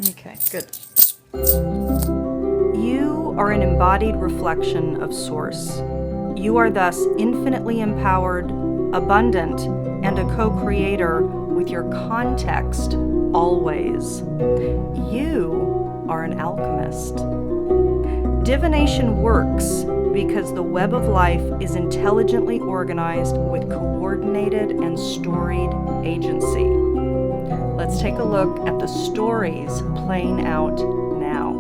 Okay, good. You are an embodied reflection of Source. You are thus infinitely empowered, abundant, and a co-creator with your context always. You are an alchemist. Divination works because the web of life is intelligently organized with coordinated and storied agency. Let's take a look at the stories playing out now.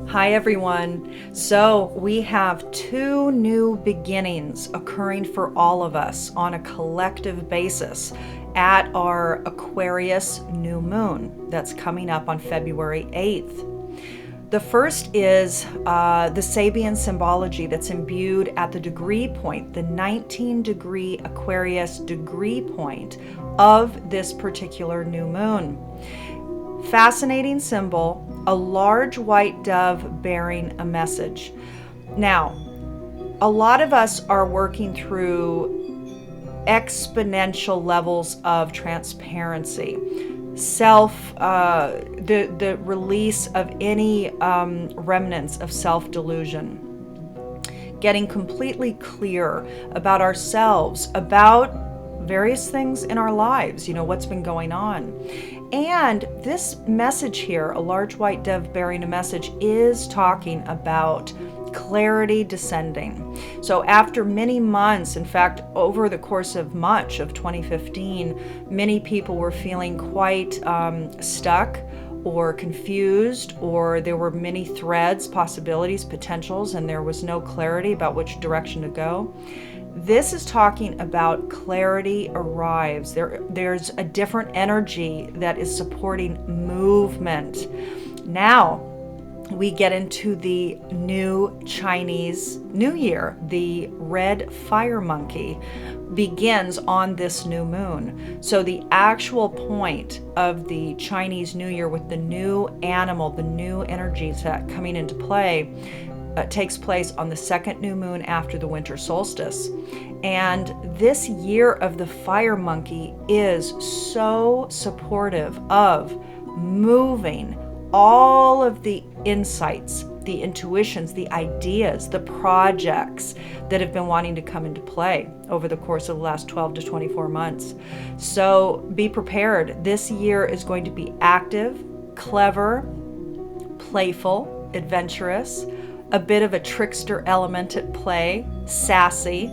Hi everyone. So we have two new beginnings occurring for all of us on a collective basis at our Aquarius new moon that's coming up on February 8th. The first is the Sabian Symbology that's imbued at the degree point, the 19-degree Aquarius degree point of this particular new moon. Fascinating symbol, a large white dove bearing a message. Now, a lot of us are working through exponential levels of transparency, the release of any remnants of self-delusion, getting completely clear about ourselves, about various things in our lives, what's been going on. And this message here, a large white dove bearing a message, is talking about clarity descending. So after many months, in fact, over the course of much of 2015, many people were feeling quite stuck or confused, or there were many threads, possibilities, potentials, and there was no clarity about which direction to go. This is talking about clarity arrives. There's a different energy that is supporting movement. Now, we get into the new Chinese New Year. The red fire monkey begins on this new moon. So the actual point of the Chinese New Year with the new animal, the new energies that coming into play, takes place on the second new moon after the winter solstice. And this year of the fire monkey is so supportive of moving all of the insights, the intuitions, the ideas, the projects that have been wanting to come into play over the course of the last 12 to 24 months. So be prepared. This year is going to be active, clever, playful, adventurous, a bit of a trickster element at play, sassy.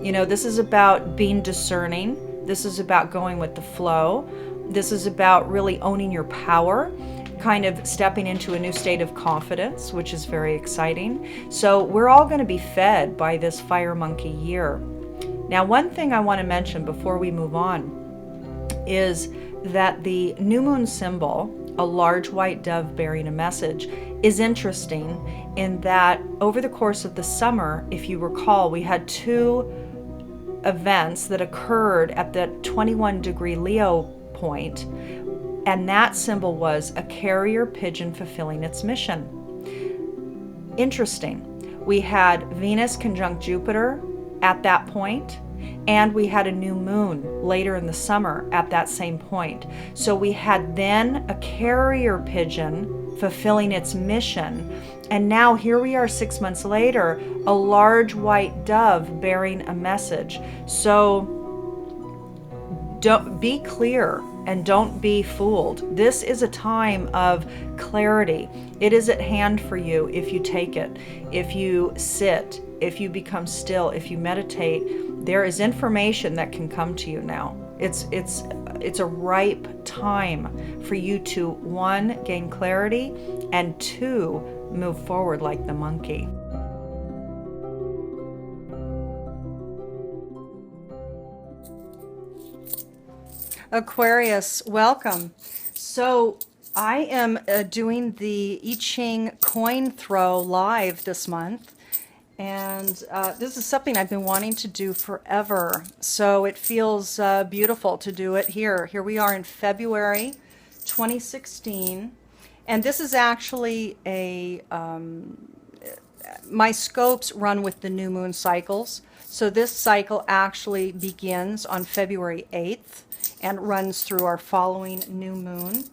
This is about being discerning. This is about going with the flow. This is about really owning your power, kind of stepping into a new state of confidence, which is very exciting. So we're all going to be fed by this fire monkey year. Now, one thing I want to mention before we move on is that the new moon symbol, a large white dove bearing a message, is interesting in that over the course of the summer, if you recall, we had two events that occurred at the 21-degree Leo point, and that symbol was a carrier pigeon fulfilling its mission. Interesting. We had Venus conjunct Jupiter at that point, and we had a new moon later in the summer at that same point. So we had then a carrier pigeon fulfilling its mission, and now here we are 6 months later, a large white dove bearing a message. So don't be clear and don't be fooled. This is a time of clarity. It is at hand for you if you take it, if you sit, if you become still, if you meditate. There is information that can come to you now. It's a ripe time for you to, one, gain clarity, and two, move forward like the monkey. Aquarius, welcome. So I am doing the I Ching coin throw live this month. And this is something I've been wanting to do forever. So it feels beautiful to do it here. Here we are in February 2016. And this is actually my scopes run with the new moon cycles. So this cycle actually begins on February 8th and runs through our following new moon.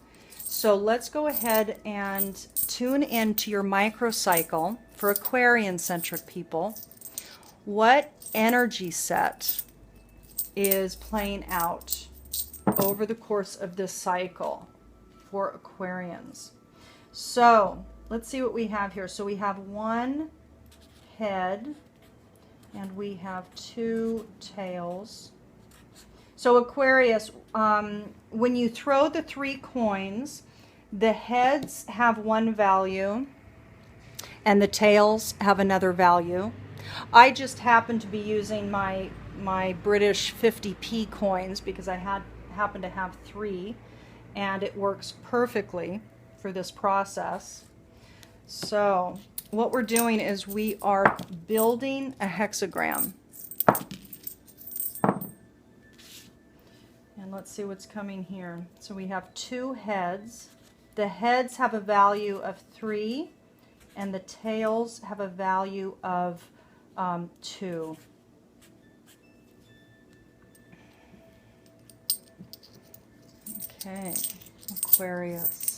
So let's go ahead and tune into your microcycle for Aquarian-centric people. What energy set is playing out over the course of this cycle for Aquarians? So let's see what we have here. So we have one head and we have two tails. So Aquarius, when you throw the 3 coins, the heads have one value and the tails have another value. I just happen to be using my British 50p coins because I happen to have 3, and it works perfectly for this process. So what we're doing is we are building a hexagram. And let's see what's coming here. So we have 2 heads. The heads have a value of 3, and the tails have a value of 2. Okay, Aquarius.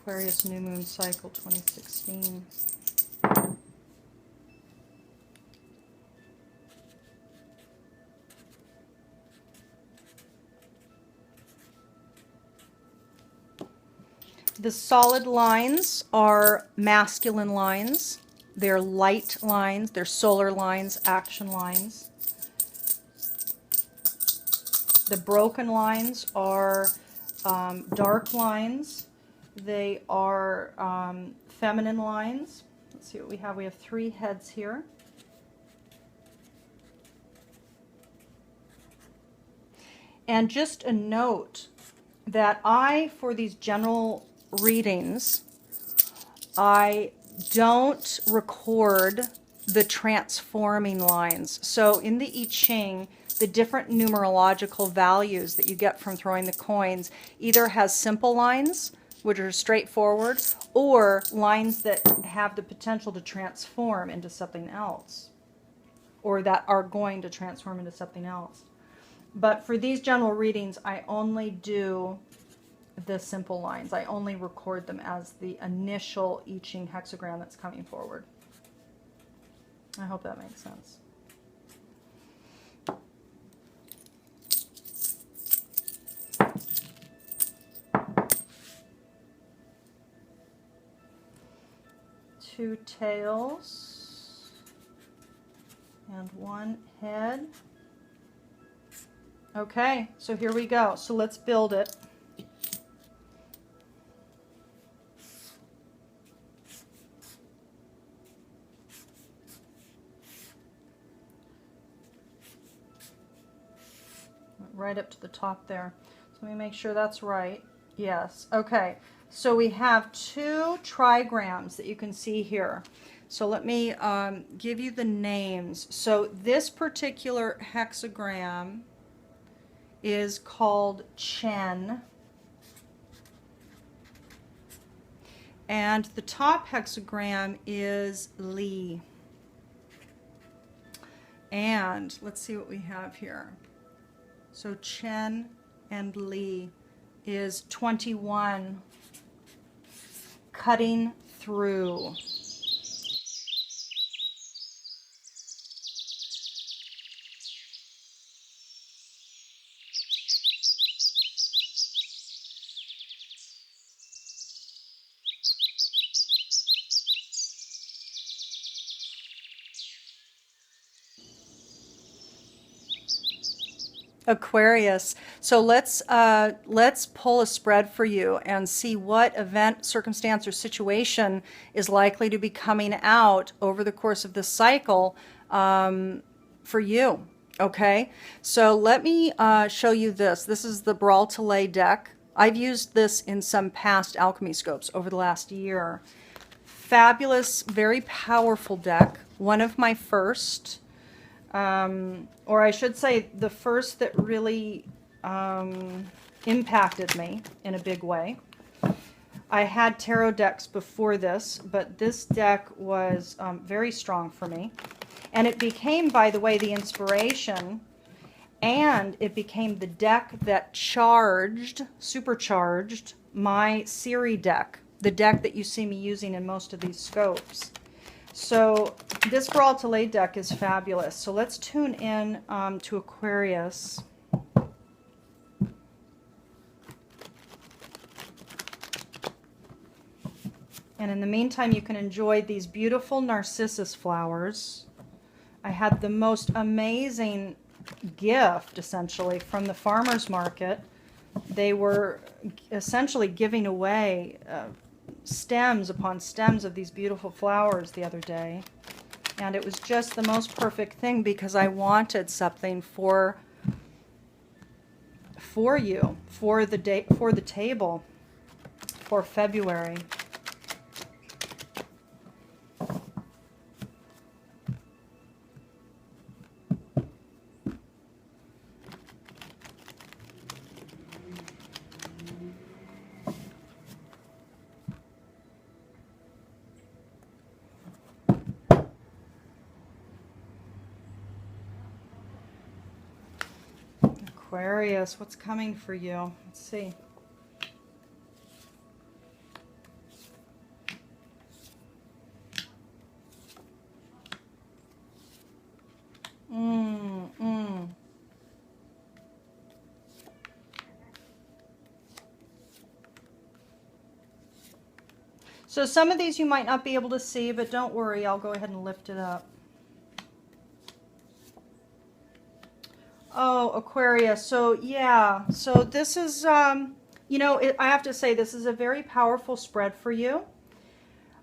Aquarius New Moon Cycle 2016. The solid lines are masculine lines. They're light lines. They're solar lines, action lines. The broken lines are dark lines. They are feminine lines. Let's see what we have. We have 3 heads here. And just a note that for these general readings, I don't record the transforming lines. So in the I Ching, the different numerological values that you get from throwing the coins either has simple lines, which are straightforward, or lines that have the potential to transform into something else, or that are going to transform into something else. But for these general readings, I only do the simple lines. I only record them as the initial I Ching hexagram that's coming forward. I hope that makes sense. Two tails and one head. Okay, so here we go. So let's build it. Right up to the top there. So let me make sure that's right. Yes. Okay. So we have 2 trigrams that you can see here. So let me give you the names. So this particular hexagram is called Chen. And the top hexagram is Li. And let's see what we have here. So Chen and Li is 21, cutting through. Aquarius. So let's pull a spread for you and see what event, circumstance, or situation is likely to be coming out over the course of this cycle for you. Okay, so let me show you this. This is the Bral Talej deck. I've used this in some past alchemy scopes over the last year. Fabulous, very powerful deck. One of my first. Or I should say the first that really impacted me in a big way. I had tarot decks before this, but this deck was very strong for me. And it became, by the way, the inspiration, and it became the deck that supercharged my Siri deck, the deck that you see me using in most of these scopes. So this Bral Talej deck is fabulous. So let's tune in to Aquarius. And in the meantime, you can enjoy these beautiful narcissus flowers. I had the most amazing gift, essentially, from the farmer's market. They were essentially giving away stems upon stems of these beautiful flowers the other day. And it was just the most perfect thing because I wanted something for you, for the day, for the table, for February. Aquarius, what's coming for you? Let's see. So some of these you might not be able to see, but don't worry, I'll go ahead and lift it up. Oh, Aquarius. So yeah, so this is, you know, I have to say this is a very powerful spread for you.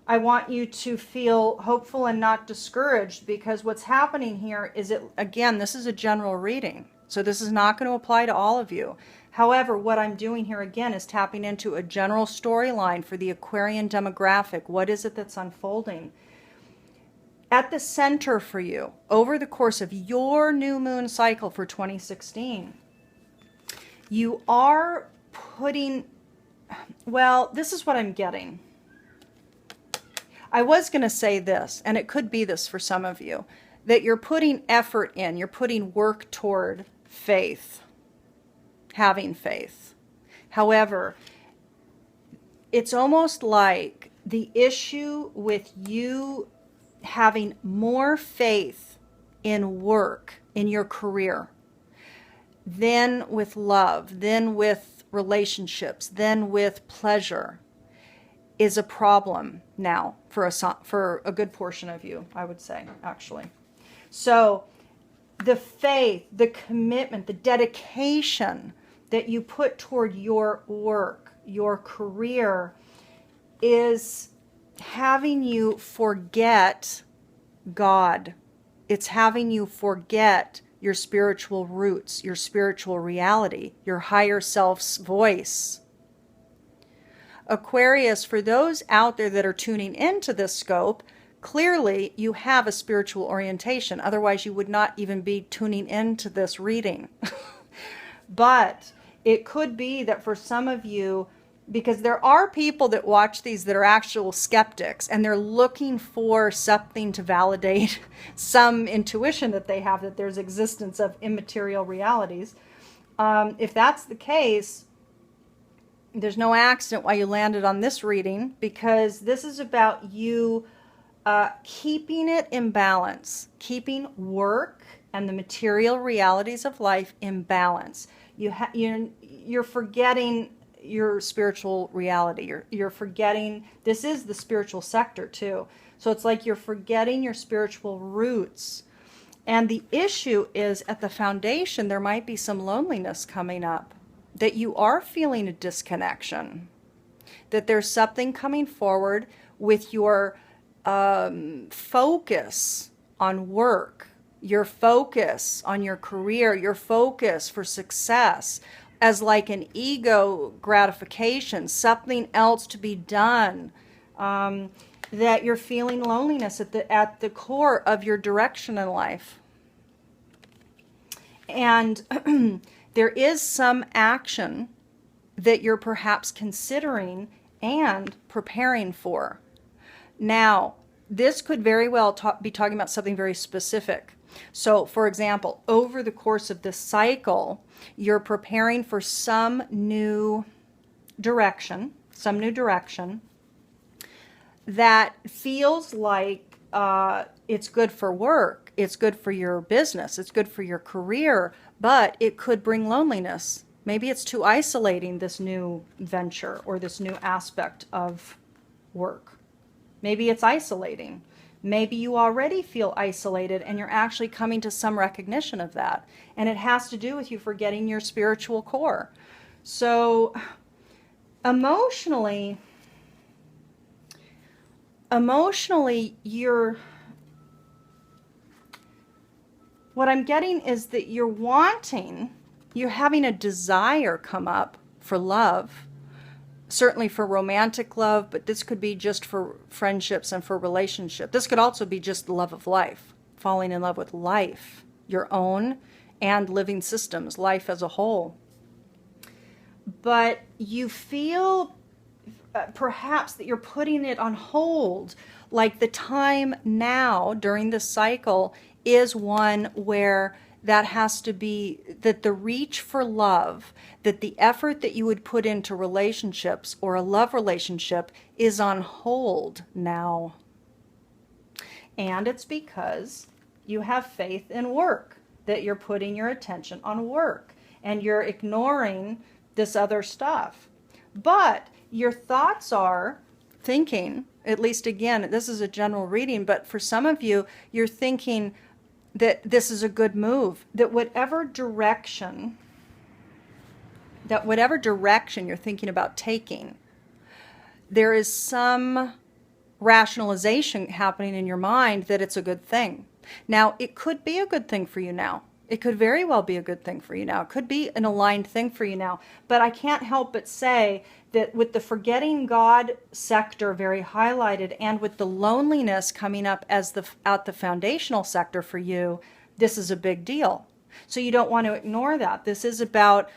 I want you to feel hopeful and not discouraged, because what's happening here is, again, this is a general reading. So this is not going to apply to all of you. However, what I'm doing here again is tapping into a general storyline for the Aquarian demographic. What is it that's unfolding? At the center for you, over the course of your new moon cycle for 2016, you are putting, well, this is what I'm getting. I was going to say this, and it could be this for some of you, that you're putting effort in, you're putting work toward faith, having faith. However, it's almost like the issue with you having more faith in work, in your career, than with love, than with relationships, than with pleasure, is a problem now for a good portion of you, I would say, actually. So the faith, the commitment, the dedication that you put toward your work, your career, is having you forget God. It's having you forget your spiritual roots, your spiritual reality, your higher self's voice. Aquarius, for those out there that are tuning into this scope, clearly you have a spiritual orientation. Otherwise, you would not even be tuning into this reading. But it could be that for some of you, because there are people that watch these that are actual skeptics, and they're looking for something to validate some intuition that they have, that there's existence of immaterial realities. If that's the case, there's no accident why you landed on this reading, because this is about you keeping it in balance, keeping work and the material realities of life in balance. You're forgetting your spiritual reality. You're forgetting, this is the spiritual sector too. So it's like you're forgetting your spiritual roots. And the issue is, at the foundation, there might be some loneliness coming up, that you are feeling a disconnection, that there's something coming forward with your focus on work, your focus on your career, your focus for success, as like an ego gratification, something else to be done, that you're feeling loneliness at the core of your direction in life. And there is some action that you're perhaps considering and preparing for. Now, this could very well be talking about something very specific. So, for example, over the course of this cycle, you're preparing for some new direction that feels like it's good for work, it's good for your business, it's good for your career, but it could bring loneliness. Maybe it's too isolating, this new venture or this new aspect of work. Maybe it's isolating. Maybe you already feel isolated and you're actually coming to some recognition of that. And it has to do with you forgetting your spiritual core. So emotionally, what I'm getting is that you're having a desire come up for love. Certainly for romantic love, but this could be just for friendships and for relationship. This could also be just the love of life, falling in love with life, your own and living systems, life as a whole. But you feel perhaps that you're putting it on hold, like the time now during this cycle is one where that has to be, that the reach for love, that the effort that you would put into relationships or a love relationship is on hold now. And it's because you have faith in work, that you're putting your attention on work and you're ignoring this other stuff. But your thoughts are thinking, at least again, this is a general reading, but for some of you, you're thinking that this is a good move, that whatever direction you're thinking about taking, there is some rationalization happening in your mind that it's a good thing. Now, it could be a good thing for you now. It could very well be a good thing for you now. It could be an aligned thing for you now. But I can't help but say that with the forgetting God sector very highlighted and with the loneliness coming up as at the foundational sector for you, this is a big deal. So you don't want to ignore that. This is about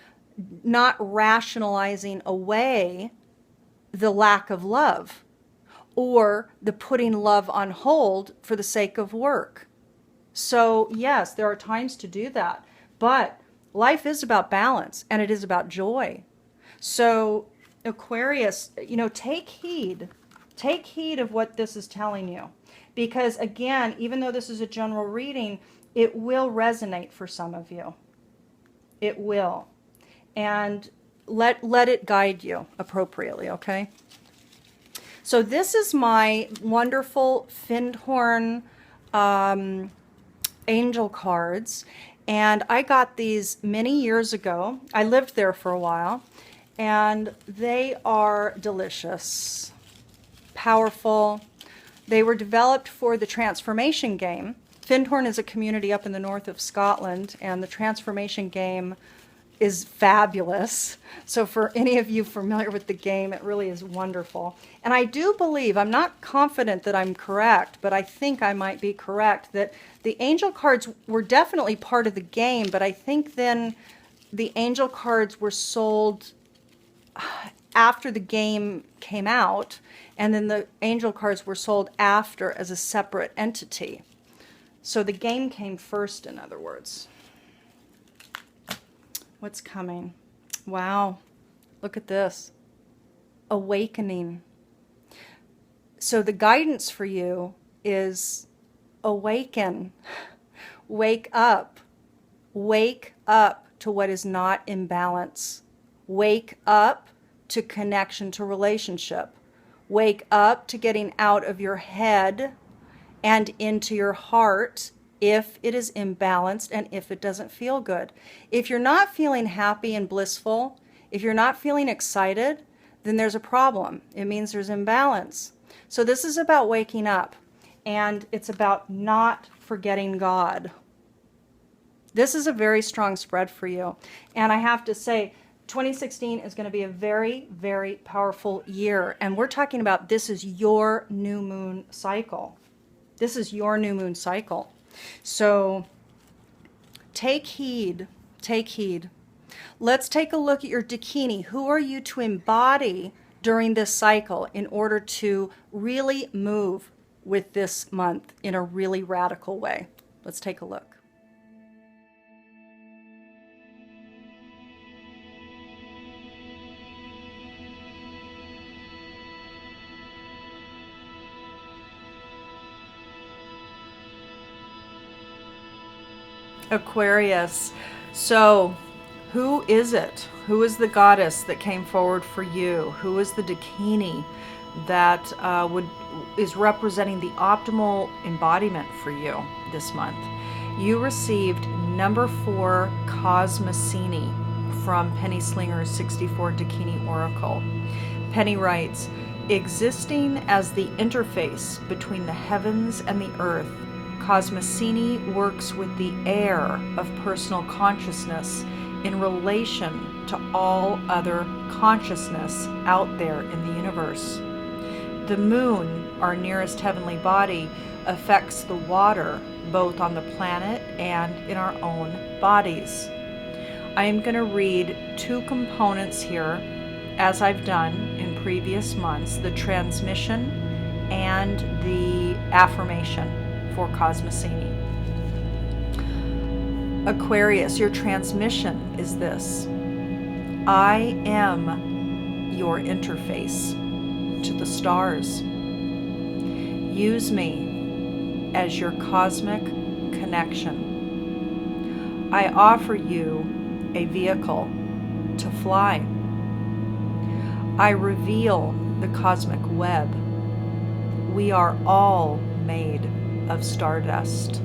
not rationalizing away the lack of love or the putting love on hold for the sake of work. So yes, there are times to do that, but life is about balance and it is about joy. So Aquarius, take heed of what this is telling you, because again, even though this is a general reading, it will resonate for some of you. It will. And let it guide you appropriately, okay? So this is my wonderful Findhorn angel cards, and I got these many years ago. I lived there for a while, and they are delicious, powerful. They were developed for the Transformation game. Findhorn is a community up in the north of Scotland, and the Transformation game is fabulous. So for any of you familiar with the game, it really is wonderful. And I do believe, I'm not confident that I'm correct, but I think I might be correct, that the angel cards were definitely part of the game, but I think then the angel cards were sold after the game came out, and then the angel cards were sold after as a separate entity. So the game came first, in other words. What's coming? Wow, look at this. Awakening. So the guidance for you is awaken. Wake up. Wake up to what is not in balance. Wake up to connection to relationship. Wake up to getting out of your head and into your heart if it is imbalanced and if it doesn't feel good. If you're not feeling happy and blissful, if you're not feeling excited, then there's a problem. It means there's imbalance. So this is about waking up, and it's about not forgetting God. This is a very strong spread for you. And I have to say, 2016 is going to be a very, very powerful year. And we're talking about this is your new moon cycle. This is your new moon cycle. So take heed, take heed. Let's take a look at your Dakini. Who are you to embody during this cycle in order to really move with this month in a really radical way. Let's take a look. Aquarius. So, who is it? Who is the goddess that came forward for you? Who is the Dakini that is representing the optimal embodiment for you this month? You received number 4 Cosmicini from Penny Slinger's 64 Dakini Oracle. Penny writes, existing as the interface between the heavens and the earth, Cosmicini works with the air of personal consciousness in relation to all other consciousness out there in the universe. The moon, our nearest heavenly body, affects the water both on the planet and in our own bodies. I am going to read 2 components here, as I've done in previous months, the transmission and the affirmation for Cosmicini. Aquarius, your transmission is this: I am your interface to the stars. Use me as your cosmic connection. I offer you a vehicle to fly. I reveal the cosmic web. We are all made of stardust.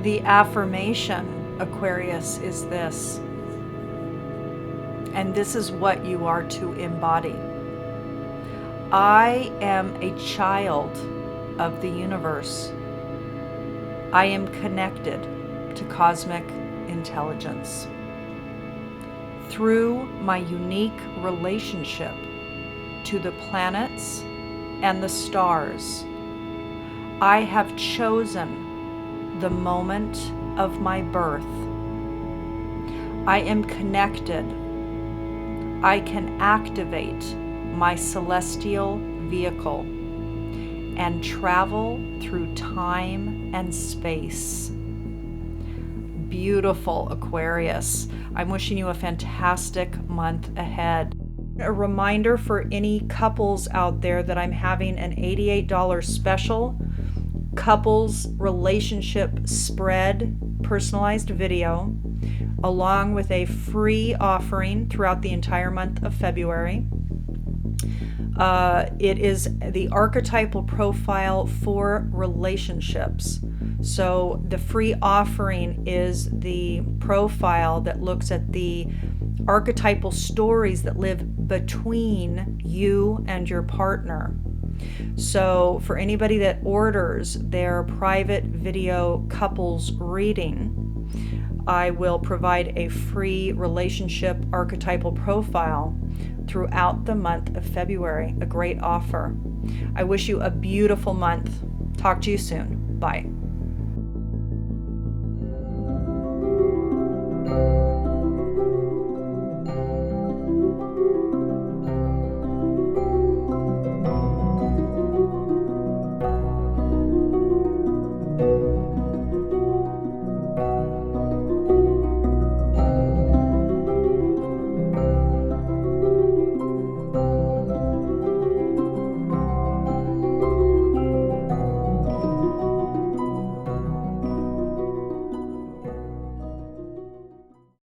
The affirmation, Aquarius, is this, and this is what you are to embody. I am a child of the universe. I am connected to cosmic intelligence. Through my unique relationship to the planets and the stars, I have chosen the moment of my birth. I am connected. I can activate my celestial vehicle and travel through time and space. Beautiful, Aquarius. I'm wishing you a fantastic month ahead. A reminder for any couples out there that I'm having an $88 special couples relationship spread personalized video, along with a free offering throughout the entire month of February. It is the archetypal profile for relationships. So the free offering is the profile that looks at the archetypal stories that live between you and your partner. So for anybody that orders their private video couples reading, I will provide a free relationship archetypal profile throughout the month of February. A great offer. I wish you a beautiful month. Talk to you soon. Bye.